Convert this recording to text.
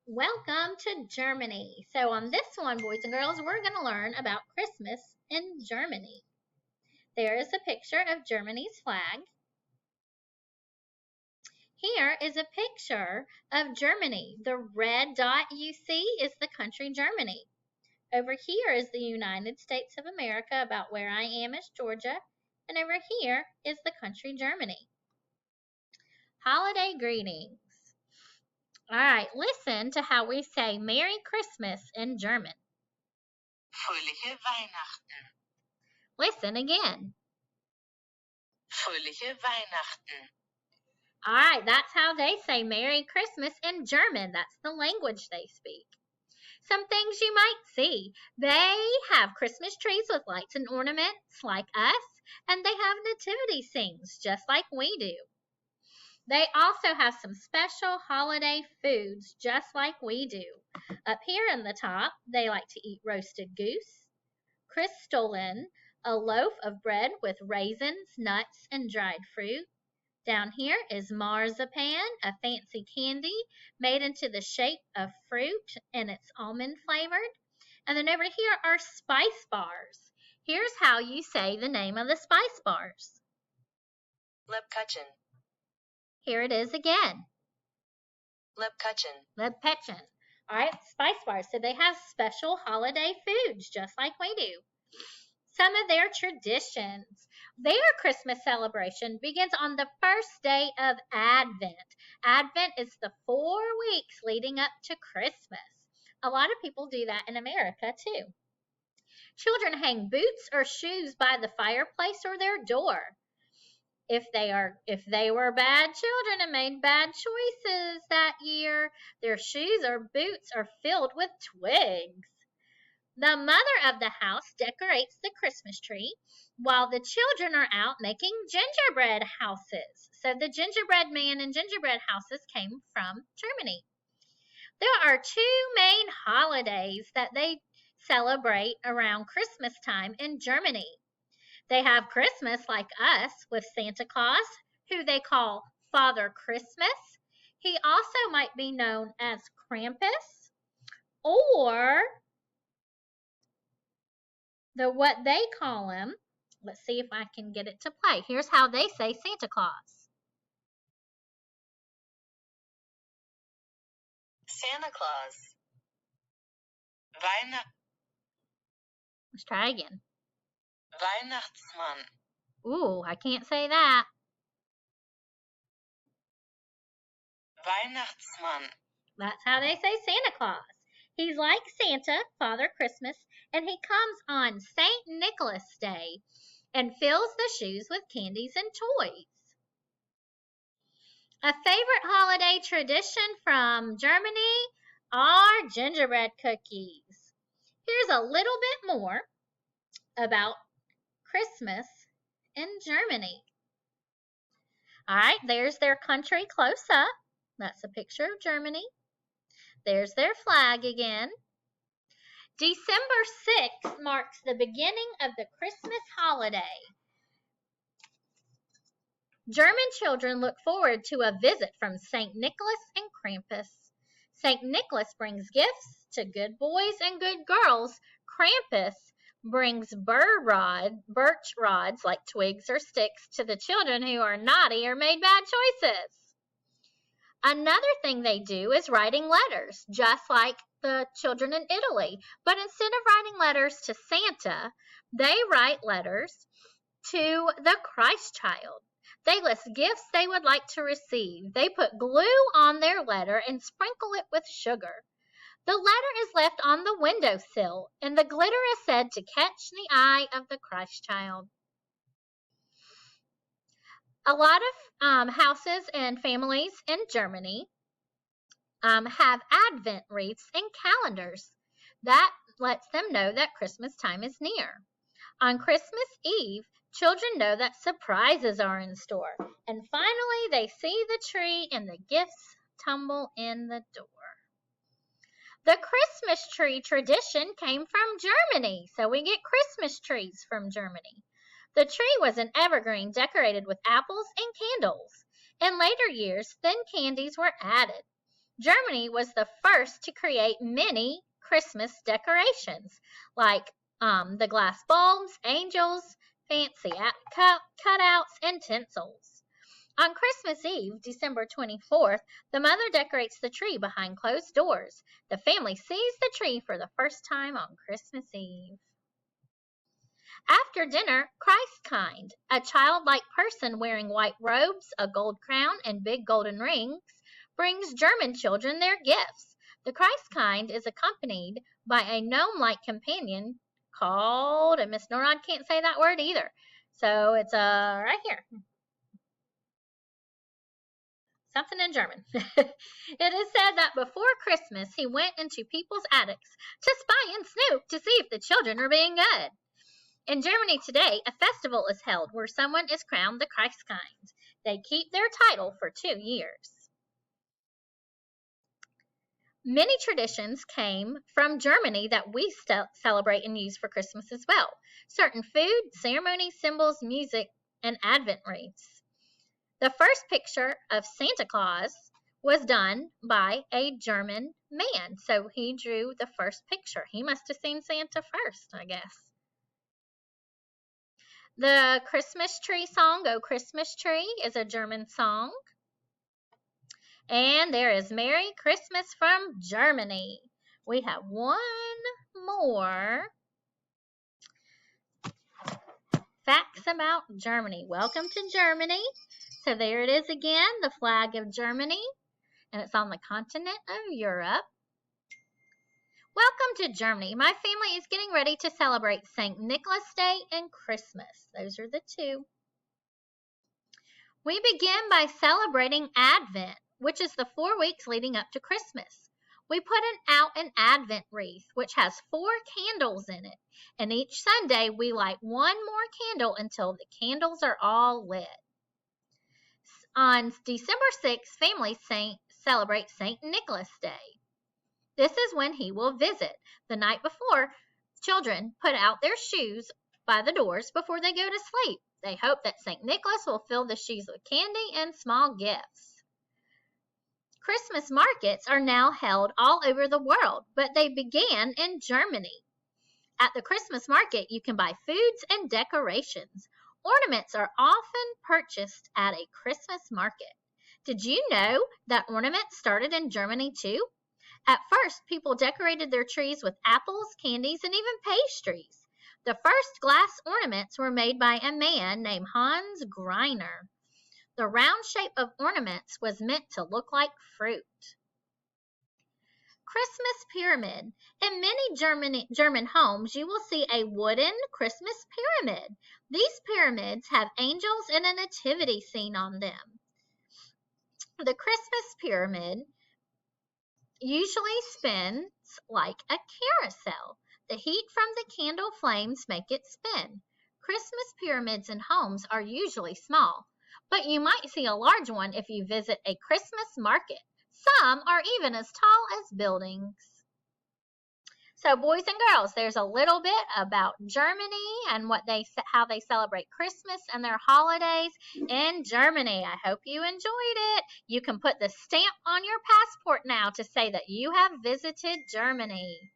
Welcome to Germany. So, on this one, boys and girls, we're going to learn about Christmas in Germany. There is a picture of Germany's flag. Here is a picture of Germany. The red dot you see is the country Germany. Over here is the United States of America, about where I am is Georgia. And over here is the country Germany. Holiday greetings. All right, listen to how we say Merry Christmas in German. Fröhliche Weihnachten. Listen again. Fröhliche Weihnachten. All right, that's how they say Merry Christmas in German. That's the language they speak. Some things you might see. They have Christmas trees with lights and ornaments like us, and they have nativity scenes just like we do. They also have some special holiday foods just like we do. Up here in the top, they like to eat roasted goose, Christstollen, a loaf of bread with raisins, nuts, and dried fruit. Down here is Marzipan, a fancy candy made into the shape of fruit and it's almond flavored. And then over here are spice bars. Here's how you say the name of the spice bars. Lebkuchen. Here it is again. Lebkuchen. Lebkuchen. All right, spice bars. So they have special holiday foods just like we do. Some of their traditions. Their Christmas celebration begins on the first day of Advent. Advent is the 4 weeks leading up to Christmas. A lot of people do that in America too. Children hang boots or shoes by the fireplace or their door. If they were bad children and made bad choices that year, their shoes or boots are filled with twigs. The mother of the house decorates the Christmas tree while the children are out making gingerbread houses. So the gingerbread man and gingerbread houses came from Germany. There are 2 main holidays that they celebrate around Christmas time in Germany. They have Christmas like us with Santa Claus, who they call Father Christmas. He also might be known as Krampus, or what they call him. Let's see if I can get it to play. Here's how they say Santa Claus. Santa Claus. Let's try again. Weihnachtsmann. Ooh, I can't say that. Weihnachtsmann. That's how they say Santa Claus. He's like Santa, Father Christmas, and he comes on St. Nicholas Day and fills the shoes with candies and toys. A favorite holiday tradition from Germany are gingerbread cookies. Here's a little bit more about Christmas in Germany. All right, there's their country close up. That's a picture of Germany. There's their flag again. December 6th marks the beginning of the Christmas holiday. German children look forward to a visit from St. Nicholas and Krampus. St. Nicholas brings gifts to good boys and good girls. Krampus brings birch rods like twigs or sticks to the children who are naughty or made bad choices. Another thing they do is writing letters, just like the children in Italy. But instead of writing letters to Santa, they write letters to the Christ child. They list gifts they would like to receive. They put glue on their letter and sprinkle it with sugar. The letter is left on the windowsill, and the glitter is said to catch the eye of the Christ child. A lot of houses and families in Germany have Advent wreaths and calendars. That lets them know that Christmas time is near. On Christmas Eve, children know that surprises are in store. And finally, they see the tree and the gifts tumble in the door. The Christmas tree tradition came from Germany, so we get Christmas trees from Germany. The tree was an evergreen decorated with apples and candles. In later years, thin candies were added. Germany was the first to create many Christmas decorations, like the glass bulbs, angels, fancy cutouts, and tinsels. On Christmas Eve, December 24th, the mother decorates the tree behind closed doors. The family sees the tree for the first time on Christmas Eve. After dinner, Christkind, a childlike person wearing white robes, a gold crown, and big golden rings, brings German children their gifts. The Christkind is accompanied by a gnome-like companion called, and Miss Norad can't say that word either. So it's right here. Something in German. It is said that before Christmas he went into people's attics to spy and snoop to see if the children were being good. In Germany today, a festival is held where someone is crowned the Christkind. They keep their title for 2 years. Many traditions came from Germany that we celebrate and use for Christmas as well. Certain food, ceremonies, symbols, music, and Advent wreaths. The first picture of Santa Claus was done by a German man. So he drew the first picture. He must have seen Santa first, I guess. The Christmas tree song, "O Christmas Tree," is a German song. And there is Merry Christmas from Germany. We have one more facts about Germany. Welcome to Germany. So there it is again, the flag of Germany, and it's on the continent of Europe. Welcome to Germany. My family is getting ready to celebrate St. Nicholas Day and Christmas. Those are the two. We begin by celebrating Advent, which is the 4 weeks leading up to Christmas. We put out an Advent wreath, which has 4 candles in it, and each Sunday we light one more candle until the candles are all lit. On December 6th, families celebrate St. Nicholas Day. This is when he will visit. The night before, children put out their shoes by the doors before they go to sleep. They hope that St. Nicholas will fill the shoes with candy and small gifts. Christmas markets are now held all over the world, but they began in Germany. At the Christmas market, you can buy foods and decorations. Ornaments are often purchased at a Christmas market. Did you know that ornaments started in Germany too? At first, people decorated their trees with apples, candies, and even pastries. The first glass ornaments were made by a man named Hans Greiner. The round shape of ornaments was meant to look like fruit. Christmas pyramid. In many German homes, you will see a wooden Christmas pyramid. These pyramids have angels and a nativity scene on them. The Christmas pyramid usually spins like a carousel. The heat from the candle flames make it spin. Christmas pyramids in homes are usually small, but you might see a large one if you visit a Christmas market. Some are even as tall as buildings. So boys and girls, there's a little bit about Germany and how they celebrate Christmas and their holidays in Germany. I hope you enjoyed it. You can put the stamp on your passport now to say that you have visited Germany.